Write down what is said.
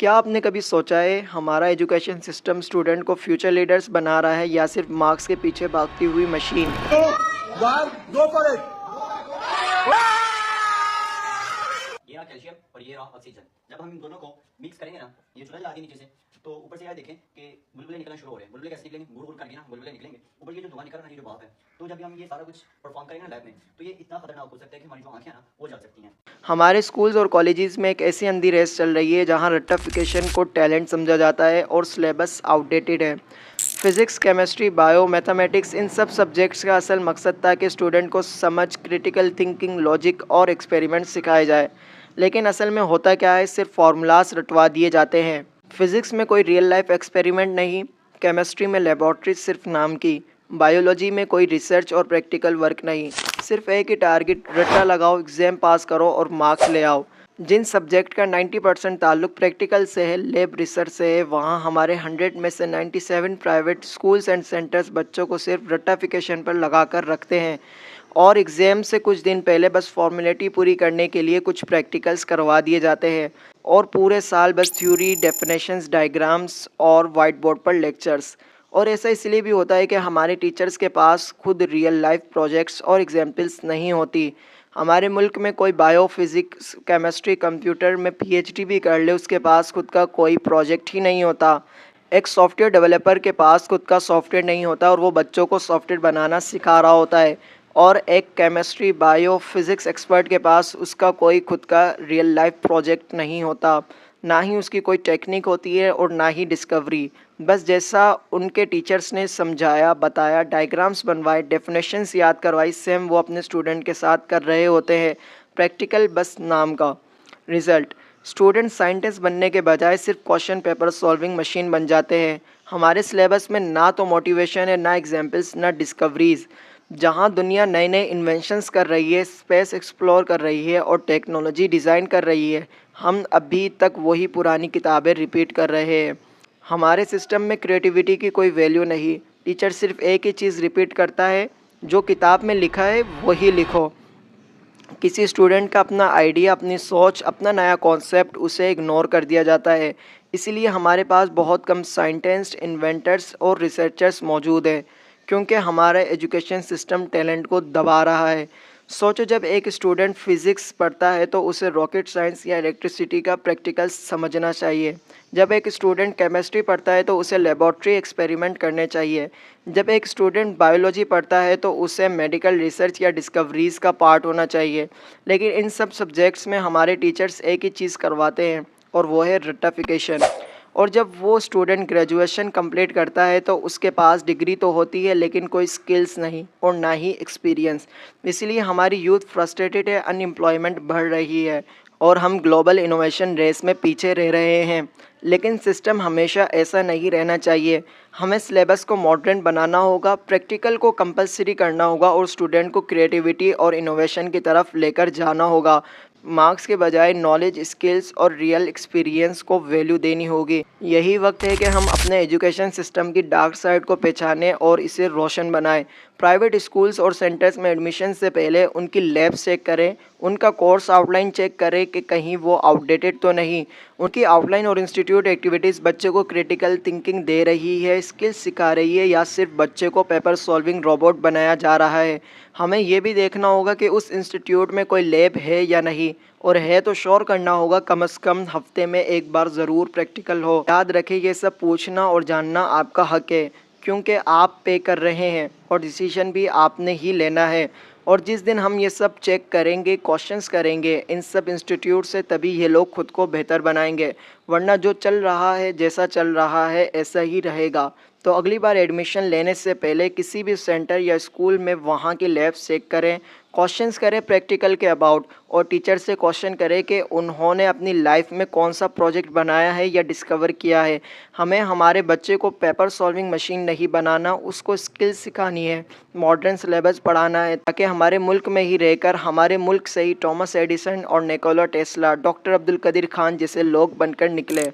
क्या आपने कभी सोचा है हमारा एजुकेशन सिस्टम स्टूडेंट को फ्यूचर लीडर्स बना रहा है या सिर्फ मार्क्स के पीछे भागती हुई मशीन? ये रहा कैल्शियम और ये रहा ऑक्सीजन। जब हम इन दोनों को मिक्स करेंगे ना, ये चुरा जाती है नीचे से, तो ऊपर से यार देखें कि बुलबुले निकलना शुरू हो रहे हैं। बुलबुले कैसे निकलेंगे? गुड़ गुड़ करके ना बुलबुले निकलेंगे। ऊपर ये जो धुआं निकल रहा है, ये जो भाप है, तो जब हम ये सारा कुछ परफॉर्म करेंगे ना लैब में, तो ये इतना खतरनाक हो सकता है कि हमारी जो आंखें ना वो जल सकती हैं। हमारे स्कूल्स और कॉलेजेस में एक ऐसी अंधी रेस चल रही है जहां रट्टाफिकेशन को टैलेंट समझा जाता है और सिलेबस आउटडेटेड है। फिजिक्स, केमिस्ट्री, बायो, मैथमेटिक्स, इन सब सब्जेक्ट्स का असल मकसद था कि स्टूडेंट को समझ, क्रिटिकल थिंकिंग, लॉजिक और एक्सपेरिमेंट सिखाए जाए। लेकिन असल में होता क्या है, सिर्फ फार्मूलाज रटवा दिए जाते हैं। फिजिक्स में कोई रियल लाइफ एक्सपेरिमेंट नहीं, केमिस्ट्री में लेबॉर्ट्री सिर्फ नाम की, बायोलॉजी में कोई रिसर्च और प्रैक्टिकल वर्क नहीं, सिर्फ एक ही टारगेट, रट्टा लगाओ, एग्जाम पास करो और मार्क्स ले आओ। जिन सब्जेक्ट का 90% ताल्लुक प्रैक्टिकल से है, लैब रिसर्च से है, वहाँ हमारे 100 में से 97 प्राइवेट स्कूल्स एंड सेंटर्स बच्चों को सिर्फ रट्टाफिकेशन पर लगा कर रखते हैं और एग्ज़ाम से कुछ दिन पहले बस फॉर्मेलिटी पूरी करने के लिए कुछ प्रैक्टिकल्स करवा दिए जाते हैं और पूरे साल बस थ्योरी, डेफिनेशंस, डायग्राम्स और वाइट बोर्ड पर लेक्चर्स। और ऐसा इसलिए भी होता है कि हमारे टीचर्स के पास खुद रियल लाइफ प्रोजेक्ट्स और एग्जाम्पल्स नहीं होती। हमारे मुल्क में कोई बायो, फिज़िक्स, केमिस्ट्री, कंप्यूटर में पीएचडी भी कर ले, उसके पास खुद का कोई प्रोजेक्ट ही नहीं होता। एक सॉफ्टवेयर डेवलपर के पास खुद का सॉफ्टवेयर नहीं होता और वो बच्चों को सॉफ्टवेयर बनाना सिखा रहा होता है। और एक केमिस्ट्री, बायो, फिज़िक्स एक्सपर्ट के पास उसका कोई खुद का रियल लाइफ प्रोजेक्ट नहीं होता, ना ही उसकी कोई टेक्निक होती है और ना ही डिस्कवरी। बस जैसा उनके टीचर्स ने समझाया, बताया, डायग्राम्स बनवाए, डेफिनेशंस याद करवाई, सेम वो अपने स्टूडेंट के साथ कर रहे होते हैं। प्रैक्टिकल बस नाम का। रिज़ल्ट, स्टूडेंट साइंटिस्ट बनने के बजाय सिर्फ क्वेश्चन पेपर सॉल्विंग मशीन बन जाते हैं। हमारे सिलेबस में ना तो मोटिवेशन है, ना एग्जाम्पल्स, ना डिस्कवरीज़। जहां दुनिया नए नए इन्वेंशंस कर रही है, स्पेस एक्सप्लोर कर रही है और टेक्नोलॉजी डिज़ाइन कर रही है, हम अभी तक वही पुरानी किताबें रिपीट कर रहे हैं। हमारे सिस्टम में क्रिएटिविटी की कोई वैल्यू नहीं। टीचर सिर्फ एक ही चीज़ रिपीट करता है, जो किताब में लिखा है वही लिखो। किसी स्टूडेंट का अपना आइडिया, अपनी सोच, अपना नया कॉन्सेप्ट उसे इग्नोर कर दिया जाता है। इसीलिए हमारे पास बहुत कम साइंटिस्ट, इन्वेंटर्स और रिसर्चर्स मौजूद हैं, क्योंकि हमारा एजुकेशन सिस्टम टैलेंट को दबा रहा है। सोचो, जब एक स्टूडेंट फिज़िक्स पढ़ता है तो उसे रॉकेट साइंस या इलेक्ट्रिसिटी का प्रैक्टिकल समझना चाहिए। जब एक स्टूडेंट केमिस्ट्री पढ़ता है तो उसे लेबॉर्ट्री एक्सपेरिमेंट करने चाहिए। जब एक स्टूडेंट बायोलॉजी पढ़ता है तो उसे मेडिकल रिसर्च या डिस्कवरीज़ का पार्ट होना चाहिए। लेकिन इन सब सब्जेक्ट्स में हमारे टीचर्स एक ही चीज़ करवाते हैं और वो है रट्टाफिकेशन। और जब वो स्टूडेंट ग्रेजुएशन कंप्लीट करता है तो उसके पास डिग्री तो होती है लेकिन कोई स्किल्स नहीं और ना ही एक्सपीरियंस। इसलिए हमारी यूथ फ्रस्ट्रेटेड है, अनएम्प्लॉयमेंट बढ़ रही है और हम ग्लोबल इनोवेशन रेस में पीछे रह रहे हैं। लेकिन सिस्टम हमेशा ऐसा नहीं रहना चाहिए। हमें सिलेबस को मॉडर्न बनाना होगा, प्रैक्टिकल को कंपलसरी करना होगा और स्टूडेंट को क्रिएटिविटी और इनोवेशन की तरफ लेकर जाना होगा। मार्क्स के बजाय नॉलेज, स्किल्स और रियल एक्सपीरियंस को वैल्यू देनी होगी। यही वक्त है कि हम अपने एजुकेशन सिस्टम की डार्क साइड को पहचानें और इसे रोशन बनाएं। प्राइवेट स्कूल्स और सेंटर्स में एडमिशन से पहले उनकी लैब चेक करें, उनका कोर्स आउटलाइन चेक करें कि कहीं वो आउटडेटेड तो नहीं। उनकी आउटलाइन और इंस्टीट्यूट एक्टिविटीज़ बच्चे को क्रिटिकल थिंकिंग दे रही है, स्किल्स सिखा रही है, या सिर्फ बच्चे को पेपर सॉल्विंग रोबोट बनाया जा रहा है। हमें ये भी देखना होगा कि उस इंस्टीट्यूट में कोई लैब है या नहीं, और है तो श्योर करना होगा कम से कम हफ्ते में एक बार ज़रूर प्रैक्टिकल हो। याद रखें, ये सब पूछना और जानना आपका हक है, क्योंकि आप पे कर रहे हैं और डिसीजन भी आपने ही लेना है। और जिस दिन हम ये सब चेक करेंगे, क्वेश्चंस करेंगे इन सब इंस्टीट्यूट से, तभी ये लोग खुद को बेहतर बनाएंगे। वरना जो चल रहा है, जैसा चल रहा है ऐसा ही रहेगा। तो अगली बार एडमिशन लेने से पहले किसी भी सेंटर या स्कूल में वहाँ की लैब चेक करें, क्वेश्चंस करें प्रैक्टिकल के अबाउट, और टीचर से क्वेश्चन करें कि उन्होंने अपनी लाइफ में कौन सा प्रोजेक्ट बनाया है या डिस्कवर किया है। हमें हमारे बच्चे को पेपर सॉल्विंग मशीन नहीं बनाना, उसको स्किल्स सिखानी है, मॉडर्न सिलेबस पढ़ाना है, ताकि हमारे मुल्क में ही रहकर हमारे मुल्क से ही थॉमस एडिसन और Nikola Tesla, doctor Abdul Qadeer Khan जैसे लोग बनकर निकले।